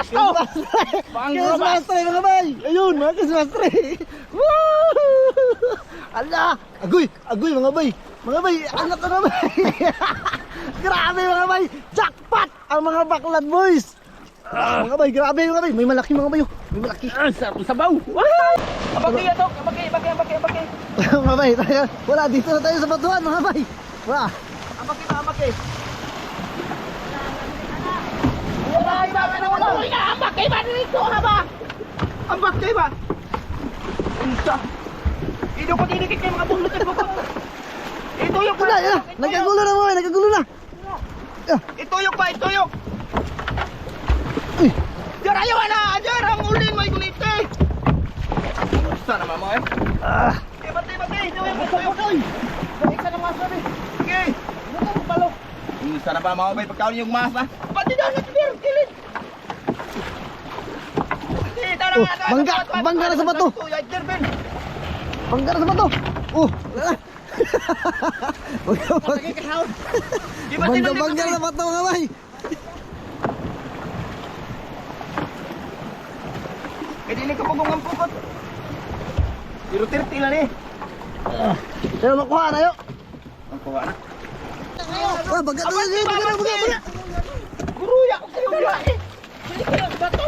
Christmas to! Christmas tree mga bay! Ayun, mga Christmas tree! Woo! Ala! Agoy! Agoy mga bay! Mga bay, anak ko na bay! Grabe mga bay! Jackpot! Ang mga baklad boys! Mga bay, grabe mga bay! May malaki mga bay! May malaki! Sarap ng sabaw! Wow! Abaki ito! Abaki! Mga bay, tayo, wala dito na tayo sa batuhan mga bay! Wala! Abaki! Wala! Abaki ba dito ha ba? Abaki ba? Unsa? Ito ko dinikit yung mga bulot at bukong. Ito yung Wala, yan! Nagkagulo na mga bay! Nagkagulo na! Ituyok ba? Ituyok! Uy! Diyan ayaw na! Diyan ang ulin may gunite! Sana mama eh? Bati! Ituyok! Balik ka ng masa eh! Sige! Ano ka palo? Sana ba mga bay pagkaon yung masa? Pati daw na sibir! Kilid! Bangga na sa bato! Bangga na sa bato! Oh! Wala na! Bangga na sa bato mga bay! Eh di ni kapugong ang pukot. Tiro-tirti lang eh. Pero makuha na yun! Ang kuha na. Wah, bangga na! Guruya ko kayo ya eh. Sige kayo bato.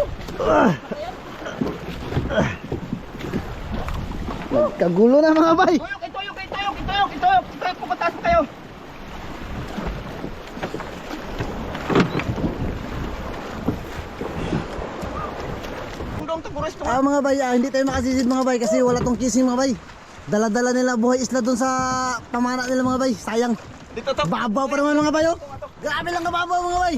Kagulo na mga bay! Ituyok pupuntas kayo. Mga bay, hindi tayo makasisid mga bay kasi wala tong kissing mga bay. Dala-dala nila buhay isla dun sa pamana nila mga bay. Sayang. Dito to. Babaw pa naman mga bay oh. Grabe lang kababaw mga bay.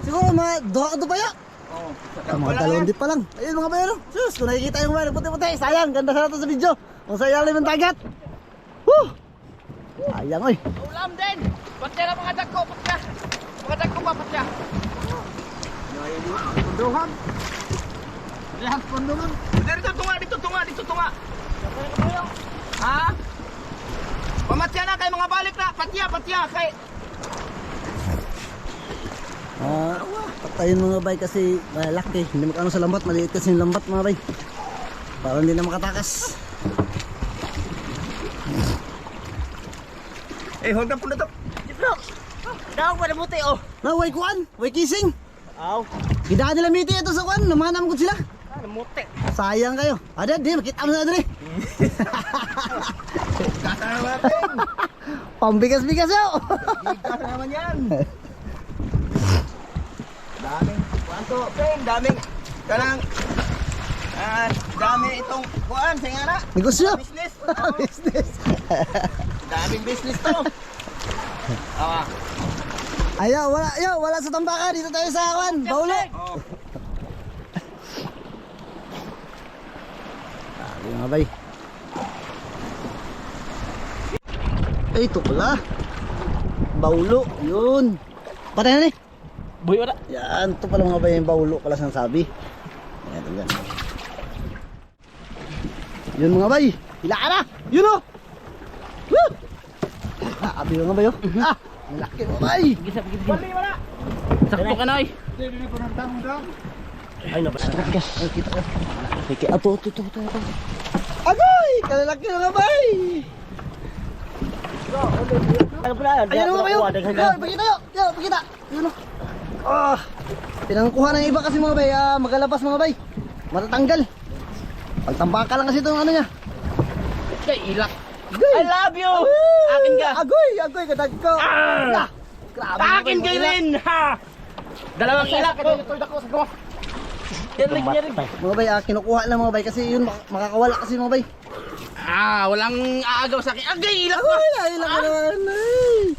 Siguro mga doha ka pa ya. Oh. Mga dalawang dip pa lang. Ayun mga bay oh. Sus, kung nakikita yung bay puti-puti. Sayang, ganda sana to sa video. Kung sa ilalim ng dagat. Woo! Sayang oy. Ulam din. Patya na mga dagko, patya. Mga dagko pa patya. Punduhan. Lihat punduhan. Dito tunga. Ha? Pamatya na kay mga balik na. Patya kay. Patayin mga bay kasi laki. Hindi makano sa lambat, maliit kasi yung lambat mga bay. Para hindi na makatakas. Hold up. Bro. Daw pa namuti oh. Na way kuan, way kissing. Aw. Gidaan nila miti ito sa kuan, namanam ko sila. Namuti. Sayang kayo. Ada di makita mo na dre. Kasa natin. Pambigas-bigas yo. Kasa naman yan. Daming kwanto, peng, daming kanang dami itong kuan sa ngana. Negosyo. Business. Business. Daming business to. Ayaw, wala sa tambaka dito tayo sa kuan, Baulo. Oh. Sabi mga bay. Ay, ito pala. Baulo, yun. Patay na ni. Boy wala. Yan, ito pala mga bay, yung Baulo pala siyang sabi. Yan. Yun mga bay, hila ka na. Yun o. Woo! Abi mga bay o. Malaki mga bay. Bali wala. Sakto ka na ay. Ay, napasarap. Ay, kita ko. Ito. Agoy! Kalalaki mga bay. Ano pala? Ayan mga bayo. Pakita. Yun o. Pinangkuha ng iba kasi mga bay. Magalabas mga bay. Matatanggal. Pagtambaka lang kasi itong ano niya. Kay ilak. Agoy! I love you. Akin ka. Agoy, kadag ko. Grabe. Akin kay rin. Ha. Dalawang ilak ko. Yarig. Mga bay, kinukuha lang mga bay kasi yun makakawala kasi mga bay. Walang aagaw sa akin. Agay, ilak ba? Ay, ilang ka naman.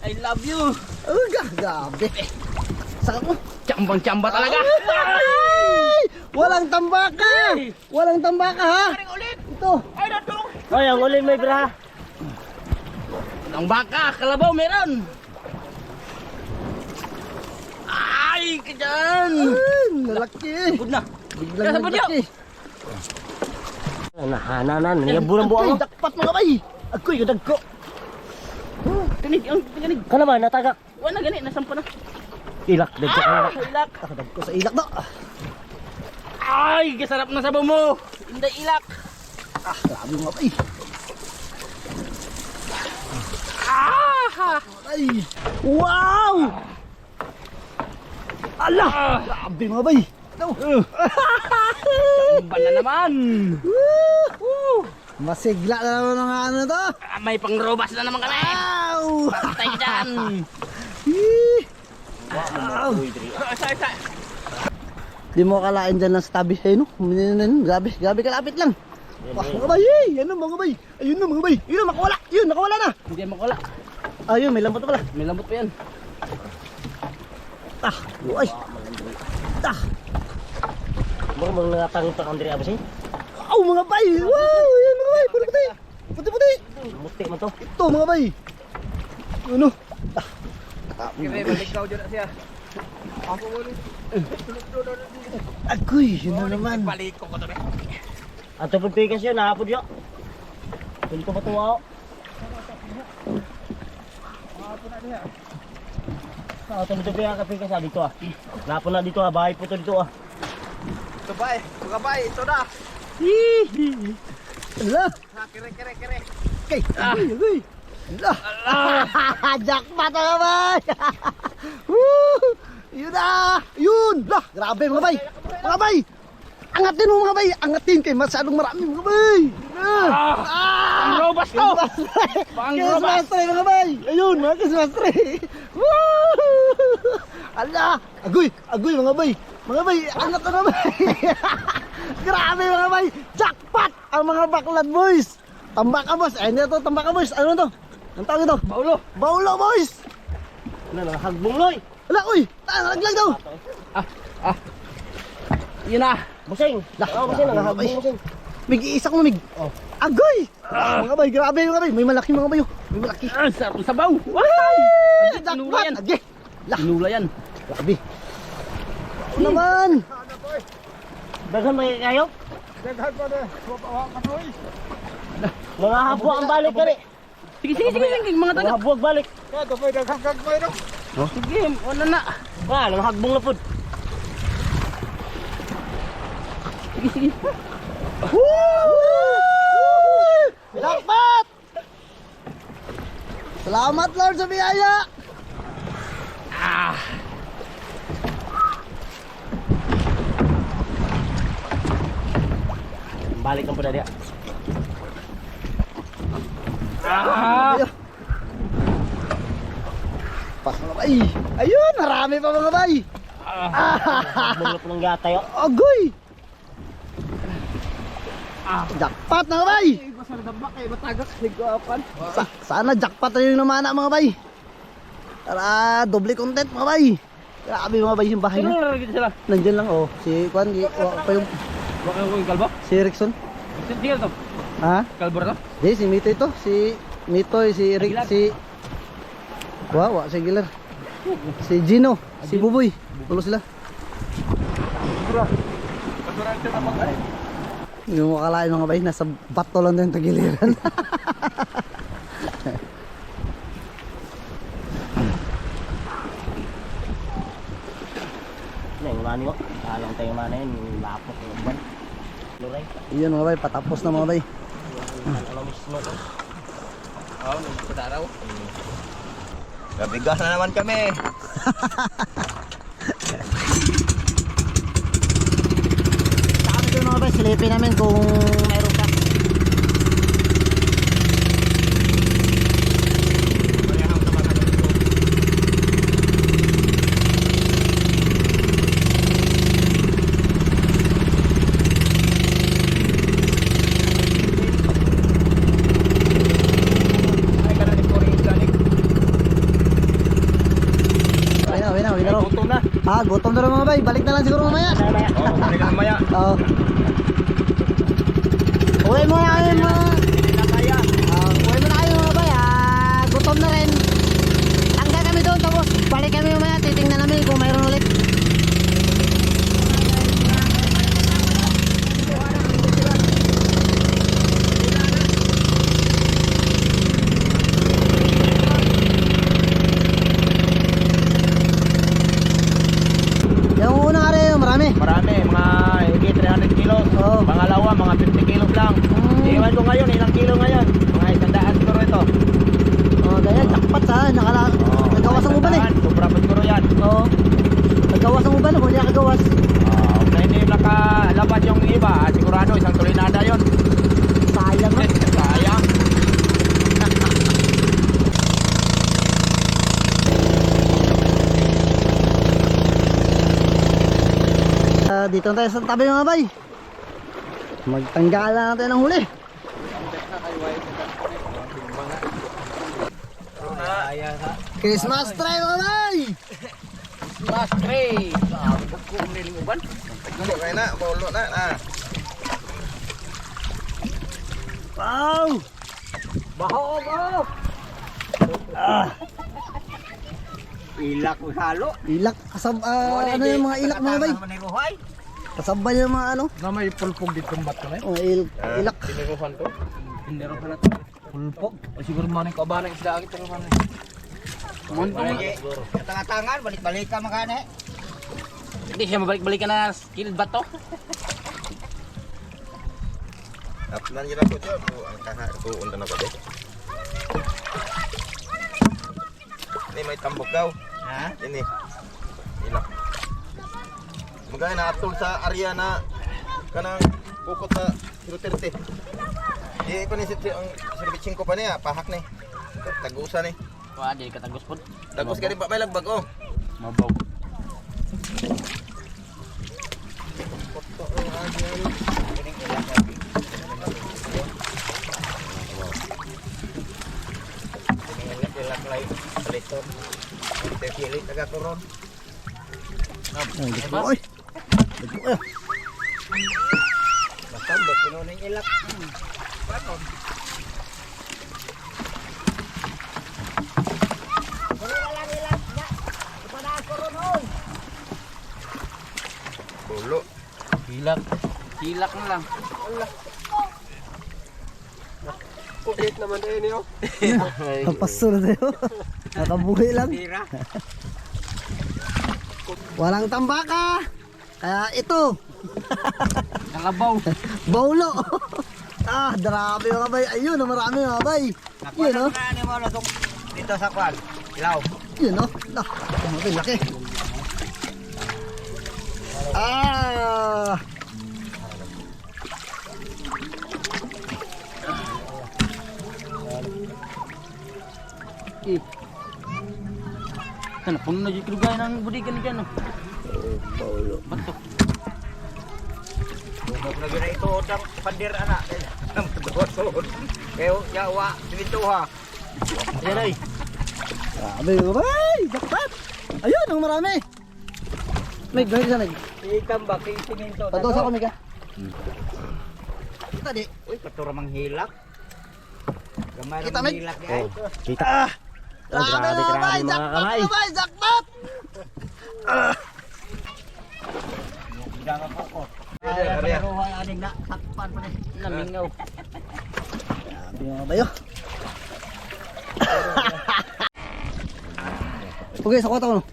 I love you. Gabi. Sakit mo. Chambang-chamba talaga. Ay! Walang tambaka! Walang tambaka ha! Karing ulit. Ito! Ay, natong. Ay, ang ulit may bra. Ang baka, kalabaw meron. Ay, ka dyan. Ay, malaki! Good na. Biglang Sabon malaki! Nahanan, niyaburan buang Ay, mo. dakpat mga bay! Agoy, kadag ko! Tinig, ang tinig. Kana ba natagak? Wala gani, nasampa na. Ilak, dagko ilak. Ilak. Kadag ko sa ilak na! Ay, kasarap na sabaw mo. Hindi ilak. Grabe mga bay. Ay! Wow! Ala! Grabe mga bay. Bala naman. Masigla na naman ang ano to. May pangrobas na naman kami. Wow! Patay dyan. Wow! Isa. Di mo kalain dyan lang sa tabi sa'yo, no? Grabe, grabe kalapit lang. Wah, mga bay, yan na mga bay. Ayun na mga bay. Yun na, makawala. Yun, nakawala na. Hindi makawala. Ayun, may lambot pala. May lambot pa yan. Ay. Mga nangatang-tang Andre Abas eh. Wow, mga bay. Wow, yan mga bay. Puti-puti. Puti-puti. Muti man to. Ito mga bay. Ano? Kaya balik daw dyan siya. Ako mo rin. Agoy, yun na naman. Balik ko to. Ato pagpikas yun, nakapod yun. Hindi ko matuwa ako. Ato nito pinakapikas dito ah. Napon na dito ah, bahay po to dito ah. Ito ba eh. Mga bay, ito na. Ala. Kere. Okay. Agoy. Ala. Jackpot mga bay. Woo! Yun na. Yun. Lah, grabe mga bay. Mga bay. Angatin mo mga bay. Angatin kay masyadong marami mga bay. Pangrobas to. Pangrobas. Kismastre mga bay. Ayun, mga kismastre. Woo! Ala. Agoy mga bay. Mga bay, angat na bay. Grabe mga bay. Jackpot ang mga baklad boys. Tambaka boys. Eh, hindi to tambaka boys. Ano to? Ang tawag ito? Baulo. Baulo boys. Ano na, hagbong loy. Ala, uy. Nalaglag daw. Yun na. Busing. Oo, busing. Hagbong busing. Mig, isa ko mamig. Oh. Agoy. Mga bay, grabe mga bay. May malaki mga bay. May malaki. Sarap ng sabaw. Why? Jackpot. yan. Age. Lah. Inula yan. Grabe. Ano naman? Daghan may kayo? Daghan pa na. Mga habwa ang balik ka rin. Sige. Mga Mga taga. habwag balik. Sige, wala na. Wala, mga hagbong na po. Sige. Jackpot. Salamat Lord sa biyaya. Balik ang pula dia. Ayun. Pas mga bay. Ayun, marami pa mga bay. Hagbong na po ng gata yun. Agoy. Jackpot mga bay. Sana jackpot na yung namana mga bay. Tara, doble content mga bay. Grabe mga bay yung bahay Sino na. na rin sila? Nandyan lang oh. Si Kwan, pa yung Baka yung kalbo? si Rickson. Sige to. Ha? Kalbo na to? Di, si Mito ito. Si Mitoy, si Rick, Aguilar. si... Wow, si Aguilar. Si Gino, si Buboy. Tulo sila. Yung makalain mga bay, nasa bato lang din tagiliran. Yung mani mo. Alang tayo mana yun. Lapok ng uban. Luray. Iyon mga bay, patapos na mga bay. Ano mismo to? Oo, sa araw. Gabigas na naman kami. Sabi ko mga bay, silipin namin kung meron ka. Gutom na. Gutom na rin mga bay. Balik na lang siguro mamaya. Oo, balik na maya. Oo. Uwi mo na kayo mga... Uwi mo na kayo mga bay. Gutom na rin. Tangga kami doon tapos balik kami mamaya. Titingnan namin kung mayroon ulit. Yung una nga rin, marami. Marami, mga higit lang. Iwan ko ngayon, ilang kilo ngayon? Mga 100 siguro ito. Oh, dahil jackpot ha. Nagawas ang uban eh. Sobra pa siguro yan. Oo. Nagawas ang uban, huli ang kagawas. Kung hindi nakalabas yung iba, sigurado isang tulinada yun. Sayang na. Sayang. Dito tayo sa tabi mga bay. Magtanggalan natin ng huli. Christmas tree mga bay. Last tray. Sabog ko umiling uban. Gulo kayo na, baulo na. Wow. Baho. Ilak mo halo. Ilak. Ano yung mga ilak mga bay? Kasabay yung mga ano. Na may pulpog dito ng bato na Oh, ilak. Piniruhan to. Piniruhan na to. Pulpog. O siguro maning kabahan ng isda agit piniruhan na. Tangan-tangan, balik-balik ka makane. Hindi siya mabalik-balik ka na skill ba to? Apnan nila ko dyan. Ang kahakuun na ba din? Ini may tambok daw. Ha? Ini. Ilak. Magaya na atol sa area na kanang pukot sa 030. Di pa ni ang servicing ko pa niya, pahak ni. Tagusa ni. Wah, jadi katagos po. Tagus ka rin ba may lagbag oh. Mabaw. Oy. Basta bukuno ning ilak. Bulo. Hilak. Hilak na lang. Kulit naman din niyo. Kapasol na tayo. Nakabuhi lang. Tira. Walang tambaka. Kaya ito. Nakabaw. Baulo. Grabe mga bay. Ayun, marami mga bay. Yun, oh. Ano mo lusok dito sa kwan? Ilaw. Yun, oh. Laki, laki. Ano, puno na dito gaya ng budigan dyan. Baulo. Bato. Bubog na gina ito odang pandir anak. Kaya yawa, dito ha. Yan ay. Grabe mga bay. Jackpot. Ayun, ang marami. May gawin sa nag. Ikambak, isimento. Patusa ko, Mika. Kita di. Uy, patura manghilak. Gamay Kita, ra Meg. manghilak ay. Kita. Grabe mga bay. Jackpot mga bay. Jackpot. Jangan pokok. Ruhay aning na takpan pa ni lamingaw. Grabe mga bay. Okay, sa kota ko.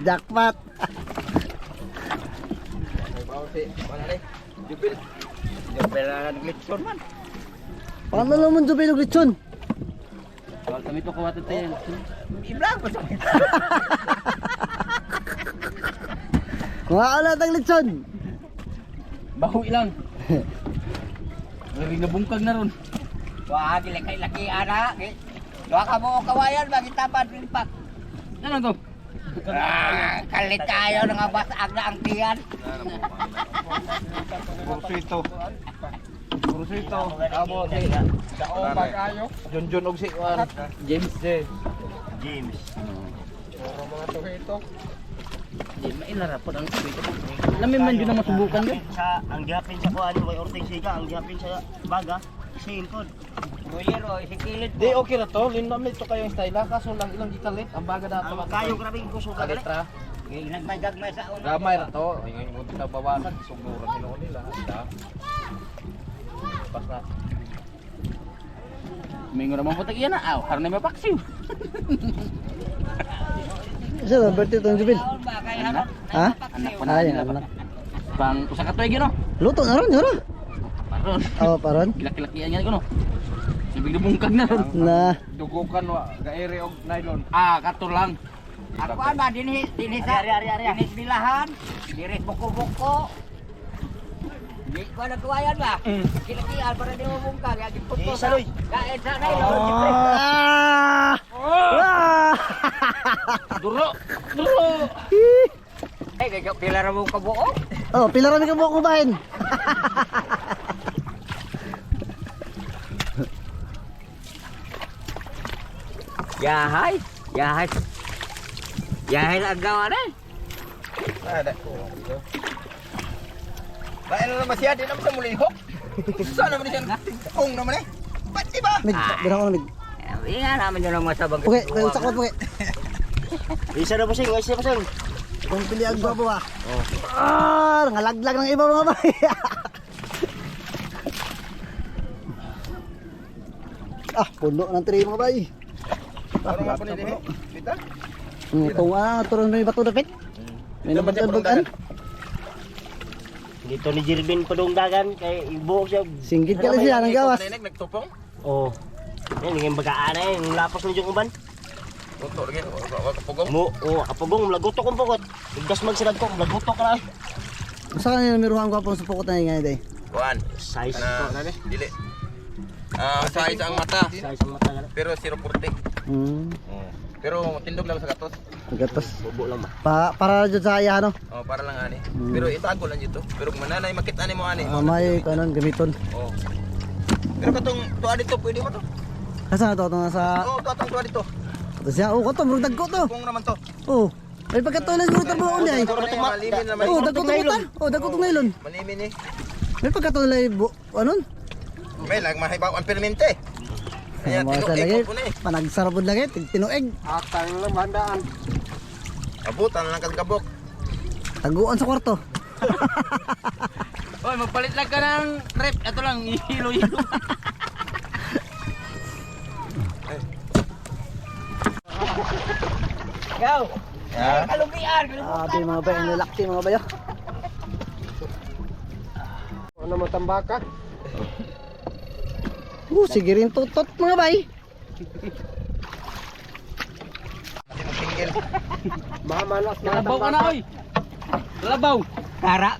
Jackpot. Jupil na glitson man. Paano naman dubay ng lechon? Wal kami to kuwat tayo. Iblang pa sa. Kuhaan natin lechon. Baho ilang. Ring nabungkag na ron. Wah, dili kay laki ana. Wa ka mo kawayan bagi tapad rimpak. Ano to? Kalit tayo nga basag na ang tiyan. Kursito. Kursito. Amo si Daong Pag-ayo. Junjun og si James de. James. Oro mga tuhito. Di mailara po ang ito. Lamin man yun ang masubukan yun. Sa ang gapin sa kuan way orteng siga, ang gapin sa baga, same pod. Royero, isikilid Di okay na to, linamit to kayo yung style kaso lang ilang gikalit ang baga dato. Ang kayo grabe gusto ka gali. Kalitra. Nagmay-gagmay sa una. Gamay ra to, ngayon mo kita bawasan suguro nila da. Pas na. Mingo naman po tagiyan na. Aw, harna may paksiw. Isa ba birthday itong jubil? Ba kay Ha? Anak pa na Ay, nila ba? anak. Pang usa ka tuig no. Luto na ron, yun. Paron. Oh, paron. Kilaki-lakian yan ko no. Sibig na bungkag na ron. Na. Dugukan wa gaere og nylon. Kato lang. Ako ba dinhi sa dinhi bilahan, diri buko-buko. Di ko na kuwayan ba? Kilakian para di mo bungkag ya giputo. Isa, Loy. Kain sa nay no. Ah! Ah! Duro. Duro. Ay gayo pila ra mo kabuo. Oh, pila rami ka buhok mo bahin. Yahay, yahay. Yahay ang gawa na. Ada. Lain naman siya, di naman sa mulihok. Saan naman siya? Kung naman eh. Ba't di ba? Mig, birang ko na mig. Iya naman yun ang masabang. Okay, may usakot po. Isa na bossing, isa bossing. Kung pili ang gwapo ba? Ah, nangalaglag ng iba mga bay. Puno ng tray mga bay. Ano nga po ni Dihe? Dita? Itong turon may bato dapit. May Dapat siya naman Dito ni Jirbin padungdagan kay ibuok siya. Singgit ka lang siya ng gawas. Nagtupong? Oh. Yan yung bagaan na yung lapas ng yung uban. Uto lagi. Kapugong. Mo, oh, kapugong mlagutok kong pukot. Igdas magsinag ko, mlagutok ka lang. Basta kanina miruhan ko sa pukot na yung ganyan day. Kuan. Size Na, dili. Size ang mata. size ang mata nga. Pero 0.40. Pero tindog lang sa gatos. Gatos. Bobo lang ba. Para dyan sa kaya ano. Oh, para lang ani. Pero itago lang dito. Pero kung mananay makita ni mo ani. May kanon gamiton. Oh. Pero katong tuwa dito pwede mo to. Kasama to itong nasa... Oh, katong tuwa dito. Ito siya. Oh, kato. Murag dagko to. Kung naman to. Oh. May pagkatulan siguro ito mga undi ay. Malimin naman. Oh, dagko to buta. Oh, dagko to ngayon. Malimin eh. May pagkatulan ay anon? May lag mahibaw ang permente. Ayan, Mga sa lagi. tinuig po na eh. Panagsarapod lagi. Tinuig. Atang lang handaan. Abutan lang kagabok. Taguan sa kwarto. Oy, magpalit lang ka ng rep. Ito lang, hilo-hilo. Go. Yeah. Kalubian, Sabi mga bay, nilakti mga bayo. Ano mo tambaka? Sige rin tutot mga bay. Tingil. Karabaw ka na, oy. Karabaw.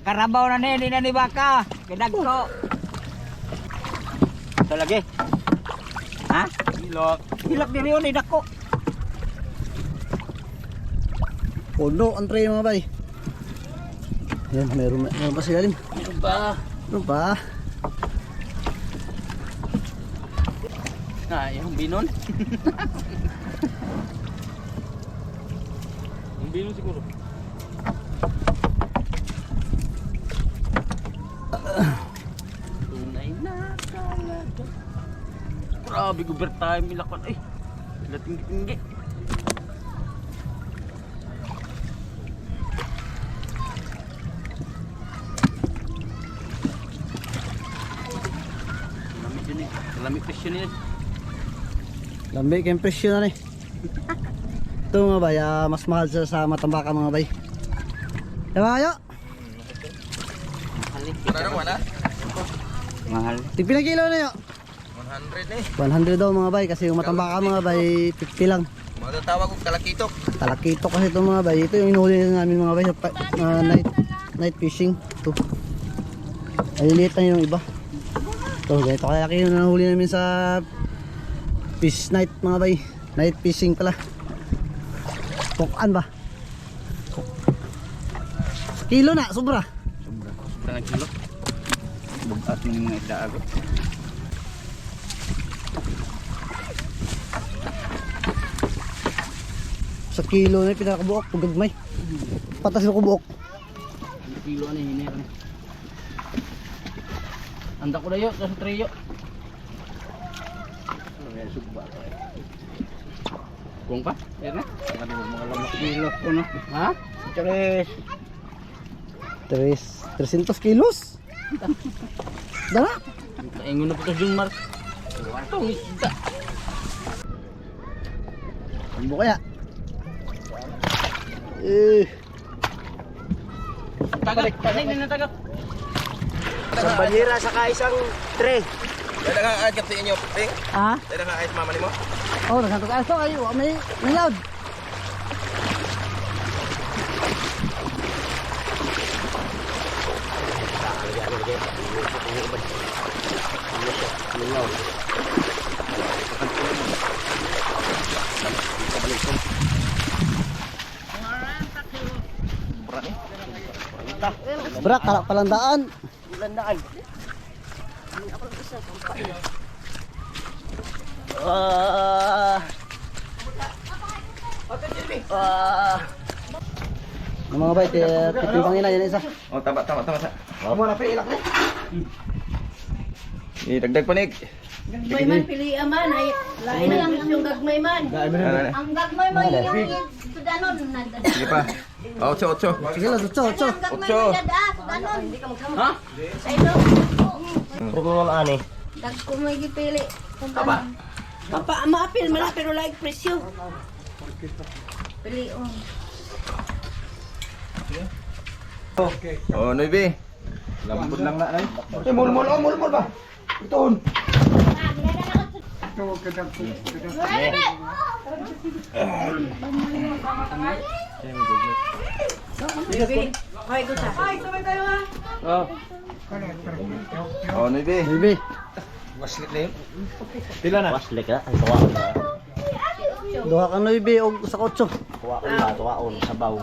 Karabaw na ni na ni baka. Kedagko. Ito lagi. Ha? Ilok. Hilak diri ni dako. Puno ang tray mga bay. Yan, meron pa sila rin. Ano ba? Ano ba? Yung binon. Yung binon siguro. Tunay na talaga. Grabe, overtime ilakon. Ay, sila tinggi-tinggi. Lamig yun eh. Lamig presyo niya. Lambi kayong presyo na ni. Ito mga bay, mas mahal siya sa matambaka mga bay. Diba kayo? Ano naman ha? Mahal. Tigpila kilo na yun. 100 eh. 100 daw mga bay kasi yung matambaka mga bay 50 lang. Matatawag kong kalakitok. Talakito kasi ito mga bay. Ito yung inuhuli namin mga bay sa night fishing. Ito. Aliliit na yung iba. Ito, ganito kalaki yung nahuli namin sa fish night mga bay. Night fishing pala. Pukan ba? Kilo na, sobra. Sobra ng kilo. Bugat ng mga isda agad. Sa kilo na yung pinakabuok, pagagmay. Patas yung kubuok. Ang kilo ano yun eh. Anda ko na yun, sa triyo. Ano yan, sugba. Kung pa? Yan na. Ano mga lamak kilo ko no? Ha? Tres. 300 kilos. Dala. Kaingon na po ito yung Mars. Itong isda. Ano kaya? Eh. Tagak. Hindi na tagak. Isang banyera saka isang tray. Dada nga ayat sa inyo, Ping. Ah? Dada nga ayat mama nimo. Oh, nagsantok aso ayo. May loud. Brak, kalak palandaan. Landaan. Ah. Ang mga bay, titimbangin na yan isa. Oh, tama sa. Mo na ilak ni. Dagdag panig. Gagmay man, pili aman. Ay, lain na lang yung gagmay man. Ang gagmay mo yung sudanon. Sige pa. Oh, 8. Sige lang, otso. Ang gagmay mo yung sudanon. Ha? Sa ilo. Rugol ani. Dag ko may gipili. Aba. Papa, maapil man pero like presyo. Pili on. Oh, Noibe. Lambot lang na ay. Eh, mulmul ba? Itoon. Hoy, gusa. Oh, Noibe. Bibi. Waslit na yun. Pila na? Waslik na. Ang tuwa na. Duha ka na bibi og sa kotso. Tuwaon sa baw.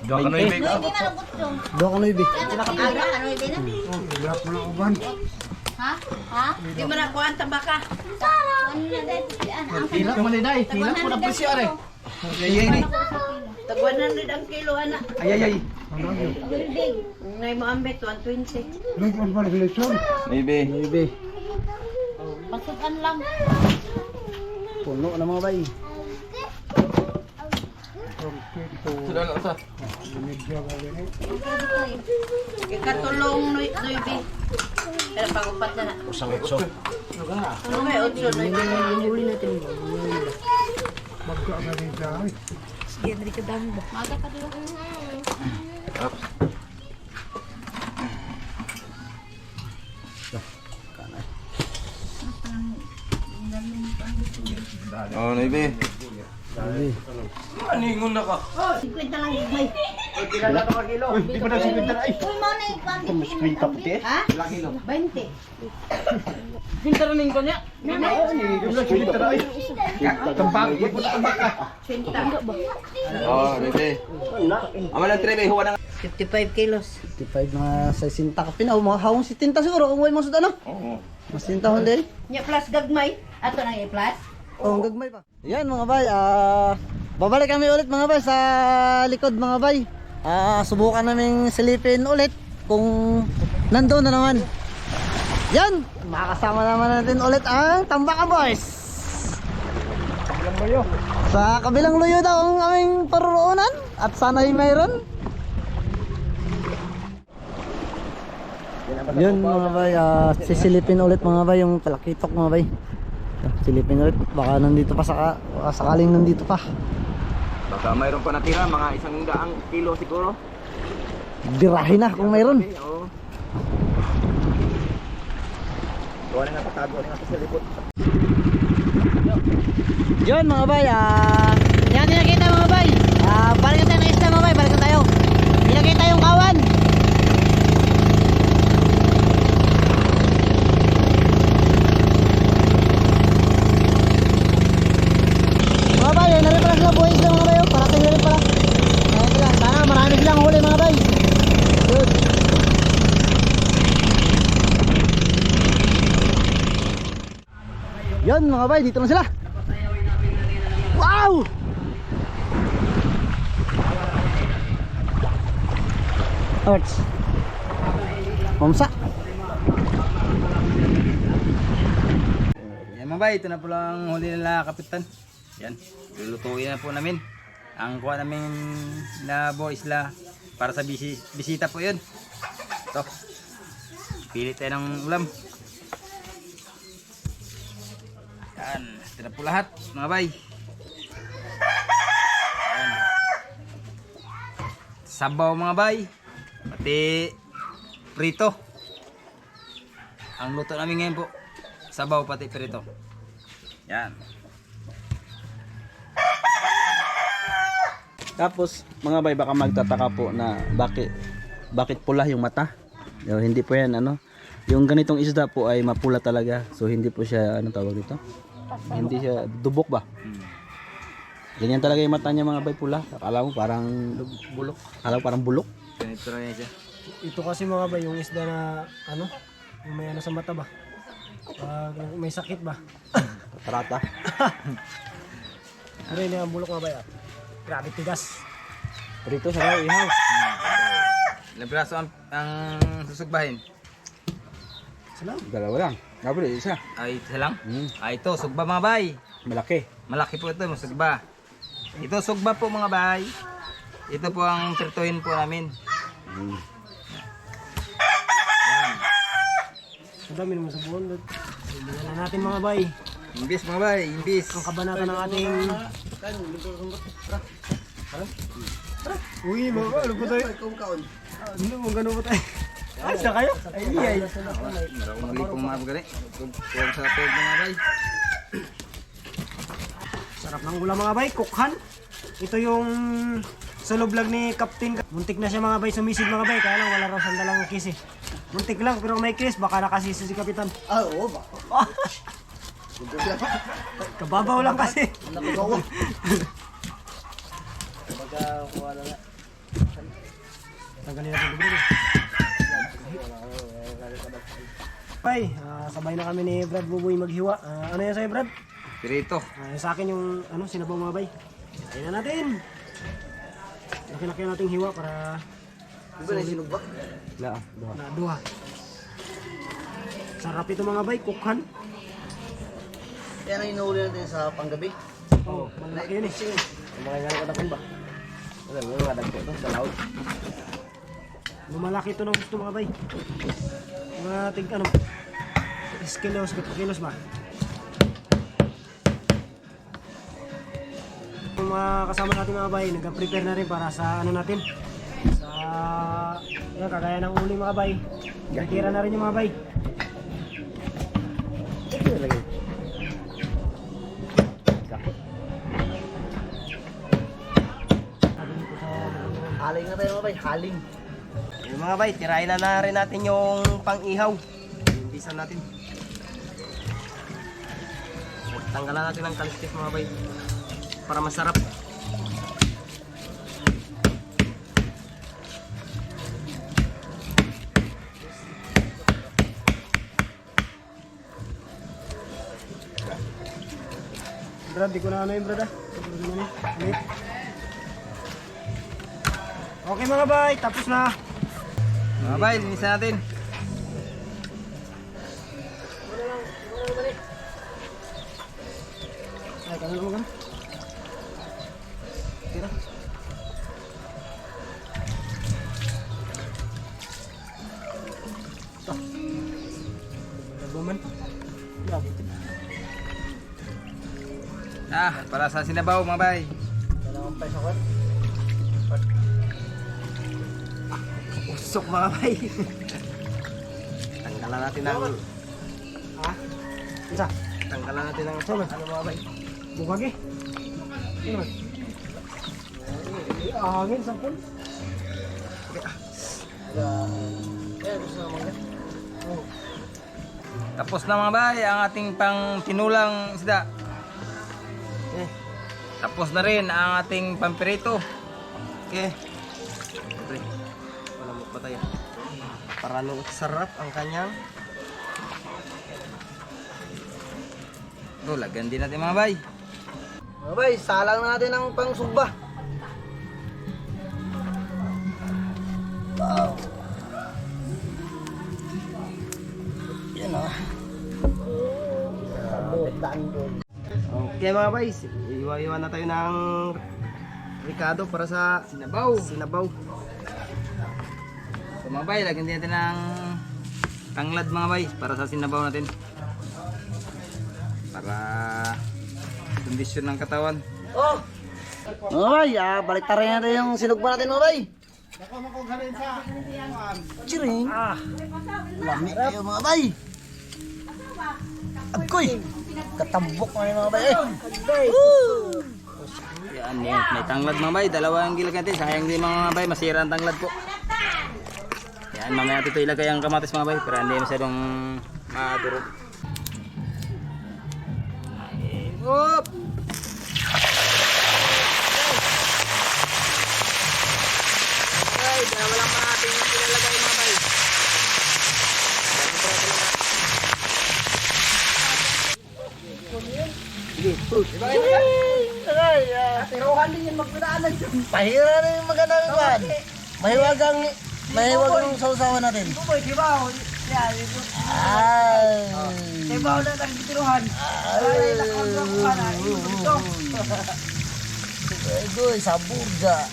Dua ka Noibe. Hindi na labot yung. Duha ka na bibi. Aga, ano yung na? Ha? Ha? Di mo na kuhaan tabaka. Ano na dahil? Ang Pila mo ni dai. Pila ko na presyo are. Yay ni. Tag 100 ang kilo, ana. Ay. building. Ngay mo ambet, 120. Noibe. Bibi. Pasukan lang. Puno na mga bay. Sudah na sa. Ikatulong Noibi. Pero pag-upat na na. Usang utso. Ano may 8 Noibi? Maga ka dito. Oh, Noibe. Bibi. Maningon na ka. 50 lang gagmay. Di pa na 50 na ay. Uy, mo na yung 30 puti. Ha? 20. Hintaranin ko niya. Tambak. Ipon na tambak ka. 20. Oh, Noibe. Ama lang trebe huwa na. 55 kilos. 55 mga 60 ka pinaw. Mga hawong 70 siguro. Kung may mga sudan, no? Oo. Mas 60 din. Nya plus gagmay. Ato na i-plus. Oh, ang gagmay pa. Yan mga bay, babalik kami ulit mga bay sa likod mga bay. Subukan naming silipin ulit kung nandoon na naman. Yan, makakasama naman natin ulit ang Tambaka Boys. Sa kabilang luyo daw ang aming paruroonan at sana'y mayroon. Yun mga bay, sisilipin ulit mga bay yung talakitok mga bay. Silipin ulit, baka nandito pa sakaling nandito pa. Baka mayroon pa natira, mga 100 kilo siguro. Birahin na kung mayroon. Oo. Gawa na nga patago na nga sa likod. Yun mga bay, yan nakita mga bay. Balik tayo ng isla mga bay, balik tayo. Nakita yung kawan. Mga bay, narin pala sila buhay isla mga bay. Parating na rin pala. Sana marami silang huli mga bay. Yun. Yun mga bay, dito na sila. Wow! Arts. Mamsa. Yan mga bay, ito na po lang huli nila kapitan. Yan, lulutuin na po namin. Ang kuha namin na boys la para sa bisita po yun. Ito, pili tayo ng ulam. Yan, ito na po lahat mga bay. Yan. sabaw mga bay. Pati prito. Ang luto namin ngayon po, sabaw pati prito. Yan. Tapos mga bay, baka magtataka po na bakit pula yung mata. Hindi po yan ano. Yung ganitong isda po ay mapula talaga. So hindi po siya ano tawag dito? Hindi siya dubok ba? Ganyan talaga yung mata niya mga bay, pula. Akala mo parang bulok. Akala mo parang bulok. Ganito na yan siya. Ito kasi mga bay, yung isda na ano, yung may ano sa mata ba? Pag may sakit ba? Tarata. Ano yun yung bulok mga bay? Grabe tigas. Prito sa raw ihaw. Ilang braso ang susugbahin? Dalawa lang. Gabriel, isa. Ay, isa lang? Hmm. Ay, ito, sugba mga bay. Malaki. Malaki po ito, sugba. Ito, sugba po mga bay. Ito po ang trituhin po namin. Yan. Ang dami naman sa buwan. Bigyan na natin mga bay. Imbis mga bay, imbis. Ang kabanata ng ating... Uy, mga ano po tayo? Ano mo, gano'n po tayo? Asa kayo? Ay, ay. Marunong lipong mga bagay. Huwag sa tubig mga bay. Sarap ng ulam mga bay, kukhan. Ito yung solo vlog ni Captain. Muntik na siya mga bay, sumisid mga bay. Kaya lang wala raw sandalang kiss eh. Muntik lang, pero may kiss, baka nakasisi si Kapitan. Ah, oo ba? Kababaw lang kasi. Tanggalin natin dito. Bay, sabay na kami ni Brad Buboy maghiwa. Ano yan sa'yo Brad? Pirito. Sa akin yung ano, sinabaw mga bay. Kaya na natin. Laki-laki nating hiwa para Iba na sinog ba? na duha. Sarap ito mga bay, kukhan. Yan ang inuuli natin sa panggabi. Oh, malaki yun eh. Mga gano'n kadakon ba? Wala, may mga dagko ito sa laot. Lumalaki ito ng gusto mga bay. Mga tig ano, 6 kilos, 7 kilos ba? Yung mga kasama natin mga bay, nag-prepare na rin para sa ano natin. Sa yan, kagaya ng uling mga bay. Natira na rin yung mga bay. Ito na lagi. Haling na tayo mga bay, haling. Yung mga bay, tirahin na rin natin yung pang-ihaw. Imbisan natin. Tanggalan natin ng kaliskis mga bay. Para masarap. Brad, di ko na ano yung brad ah. Okay mga bay, tapos na. Mga bay, linisan natin. Ay, kano naman ka? Tira. Ito. Nabuman. Grabe ito. Para sa sinabaw mga bay. Kailangan pa sa kwan. Usok mga bay. Tanggalan natin ng... Ha? Isa? Tanggalan natin ng... Ano mga bay? Bukag eh. Ano naman? Ahangin, sampun. Tapos na mga bay ang ating pang tinulang isda. Tapos na rin ang ating pampirito. Okay. Siyempre, walang magpatay. Para nung sarap ang kanyang... Lagyan din natin mga bay. Mga bay, salang na natin ang pangsugba. Wow. Yan o. Okay mga bay, iwa-iwan na tayo ng Ricardo para sa Sinabaw. sinabaw. So mga bay, lagyan din natin ng tanglad mga bay para sa sinabaw natin. Para kondisyon ng katawan. Oh! Mga bay, balik tayo natin yung sinugba natin mga bay. Ako makugarin sa chiring. Lami kayo mga bay. Agoy. Katambok na yung mga bay. Yan, yan. May tanglad mga bay. Dalawa ang gilag natin. Sayang din mga bay. Masira ang tanglad po. Yan, mamaya natin ito ilagay ang kamatis mga bay. Pero hindi masyadong madurog. Up! Okay, dalawa lang mga ating ilalagay mga bay. Pahira na yung magandang iwan. Mahiwagang sausawan natin. Ay. Ibaw na lang tiruhan. Agoy, sabuga.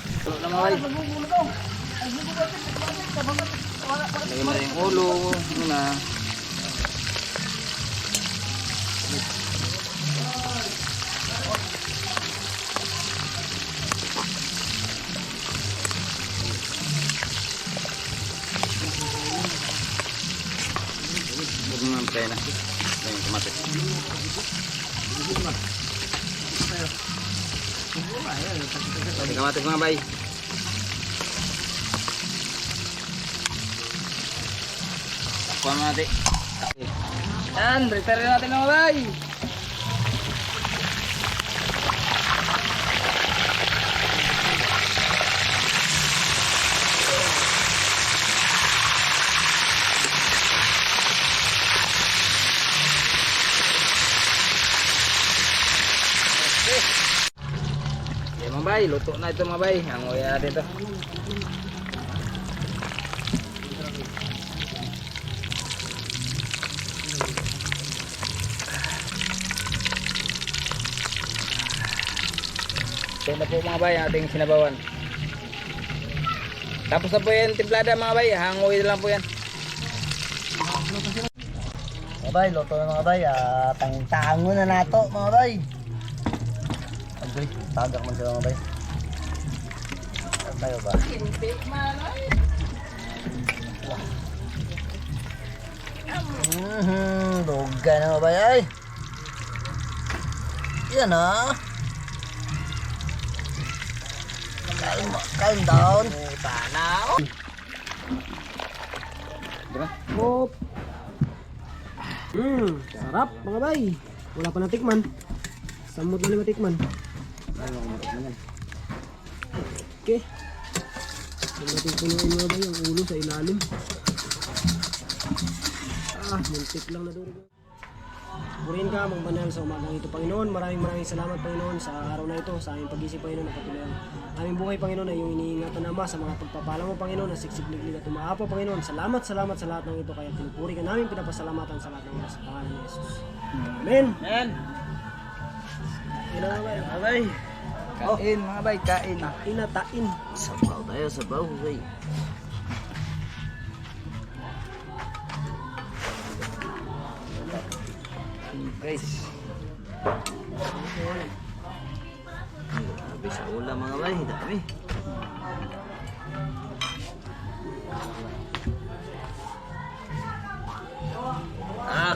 Ito na mga bay. Lagyan mo na yung ulo. Muna. Huwag mo naman tayo na. Ito yung kamatis. Ito kamatis mga bay. Takpan mo natin. Yan, prepare natin mga bay. Yan mga bay, luto na ito mga bay. Hangoy natin ito. Ito na po mga bay, ang ating sinabawan. Tapos na po yan, timplada mga bay. Hangoy na lang po yan. Mga bay, loto na mga bay. Tango na nato mga bay. Agoy, tagak man sila mga bay. Saan tayo ba? Duga na mga bay ay. Yan calm down. Tanaw. Hop. Sarap mga bay. Wala pa natikman. Samot na matikman. Okay. Natin punuin mga bay ang ulo sa ilalim. Muntik lang na durog. Purihin ka, mga banal sa umagang ito, Panginoon. Maraming salamat, Panginoon, sa araw na ito, sa aming pag-isip, Panginoon, na patuloy ang aming buhay, Panginoon, ay yung iniingatan Ama sa mga pagpapala mo, Panginoon, na siksik-liglig at umaapaw, Panginoon. Salamat sa lahat ng ito, kaya pinupuri ka namin, pinapasalamatan sa lahat ng ito, sa pangalan ni Jesus. Amen! Yan. Abay! Kain mga bay, kain. Inatain. Sabaw tayo, sabaw. Hey. Guys. Grabe sa ulam mga bay, dami.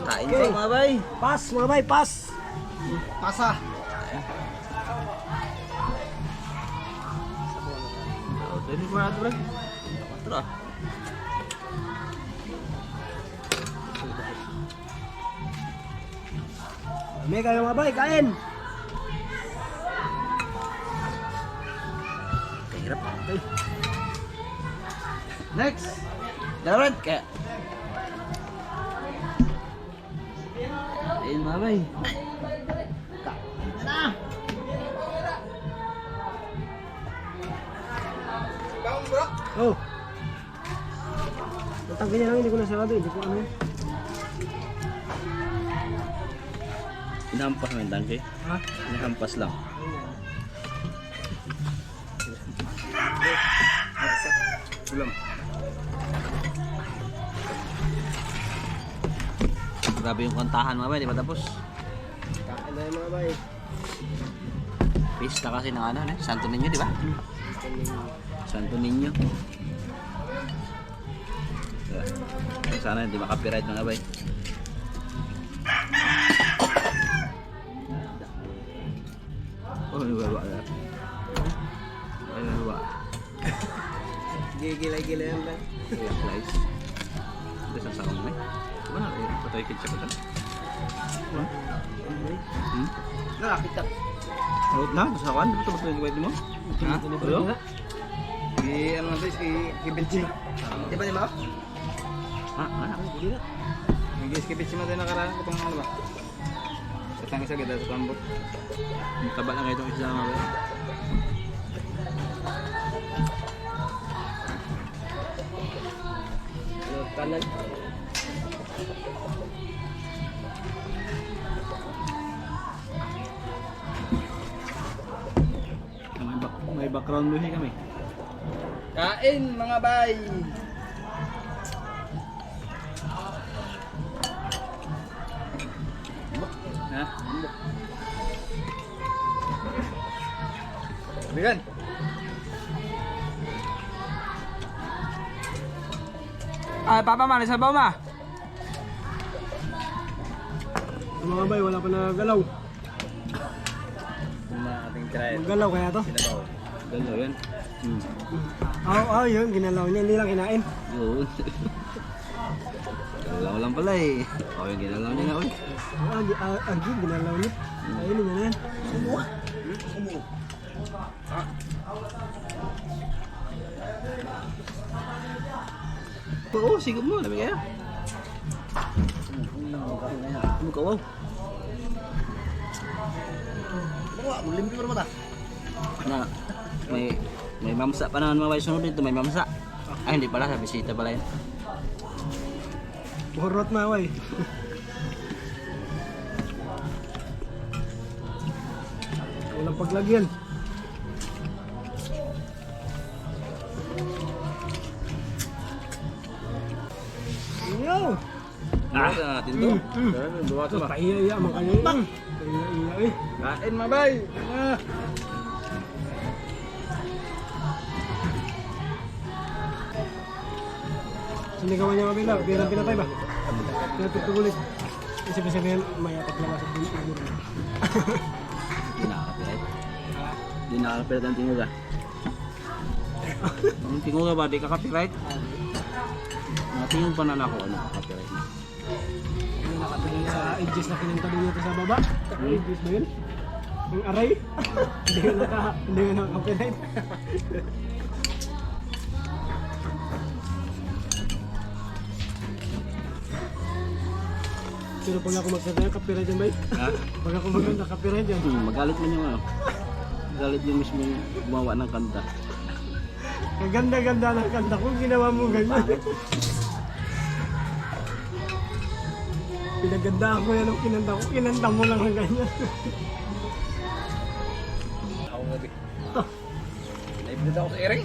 Kain Okay. po mga bay. Pas, mga bay, pas! Pasa. Ini ko natin, bro. Tara. May kayo mga bay, kain! Kahirap. Okay. Next. Darat ka. Ayun mga bay. Oh! Natangkin niya lang, hindi ko nasarado, hindi ko ano. Inahampas mo yung tangke? Ha? Inahampas lang. Ulam. Grabe yung kantahan mga bay, di ba tapos? Ano yung mga bay? Pista kasi ng ano, Santo Niño, di ba? Santo Niño. Sana hindi makapiright mga bay. Oh, nagbawa na. Ay, nagbawa. Gigilay-gilay yan ba? Ayan, guys. Ito sa sakong may. Diba na? Patay kitsa ko dyan. Nakakita. Out na? Sa kawan? Ito ba ito yung pwede mo? Ha? Hello? Ano natin, kibitsi. Di ba ni Mao? Ha? Ano? Kibitsi mo tayo nakaraan ko pang ano ba? Katang isa kita sa tambok. Taba lang kayo itong isa mga bay. Kanan. May background music kami. Kain mga bay! Ha? Bigan! Ay, Papa, malis sa bama. Mga bay, wala pa nagalaw. Yung ating try. Magalaw kaya to? Sinabaw. Ganda yan. Yun, ginalaw niya, hindi lang kinain. Yun. Galaw lang pala eh. O, yung ginalaw niya na ulit. Agi, ginalaw niya. Ayun niya na yan. Oo, sigop mo. Labi kayo. Ano ka, wow? Limpi pa mata. Na, may mamsa pa naman mga sunod dito. May mamsa. Ay, hindi pala. Sa bisita pala yan. Burot na, way. Walang paglagyan. Yo! Ah! Ito na natin to. Buwa ito ba? Pahiya-iya, makanya. Pahiya-iya eh. Kain mga bay! Ah! Sinigawan niya mabila, bilang pinatay ba? Pinatutugulit. Sabi-sabihin, may apat lang sa bulit. Hindi nakakapirat. Hindi nakakapirat ang tinguga. Ang tinguga ba? Di ka copyright? Natingin pa na ako ano copyright na. Ano nakatulong sa edges na kinantado niya sa baba? Edges ba yun? Yung aray? Hindi yun naka-copyright. Pero pag ako magsasabi, copyright yan ba yun? Ha? Pag ako maganda, copyright yan. Magalit man yung ano. Magalit yung mismo gumawa ng kanta. Kaganda-ganda ng kanta ko, ginawa mo ganyan. Pinagandaan ko yan ang kinanta ko, kinanta mo lang ng ganyan. Ako nga bi. Naipinit ako sa ering.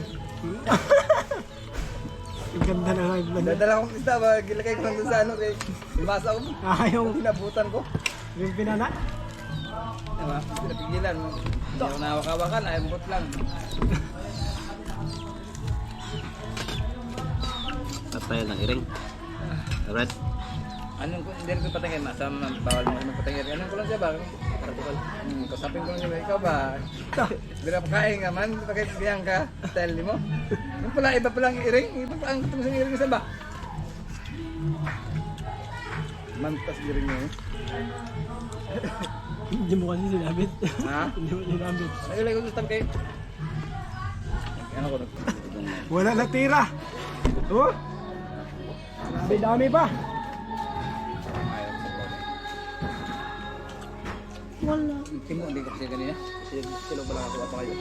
Ang ganda na nga yung Dadala akong isda ba? Gilagay ko lang doon sa ano kay Masa ko. yung Tinabutan ko. pinana. Diba? Pinapigilan. Hindi ako nawakawakan. Ayambot lang. Tatay ng iring. Alright. Anong ko, hindi rin ko patangin. Masama, bawal mo kami patangin. Anong ko lang siya ba? Protocol. Kasapin ko lang siya. Ikaw ba? Hindi na pakain nga man. Pagkaibigyan ka. Style mo. Yung pala, iba palang iring. Iba pa ang tutong sa iring isa ba? Mantas iring mo eh. Hindi mo kasi sinabit. Ha? Hindi mo sinabit. Nagulay ko sa tab kayo. Ano ko? Wala na tira. Oh? Dami-dami pa. Ayaw sa bawal. Wala. Timo, hindi ko kasi kanina. Kasi kilo pala ako pa kayo.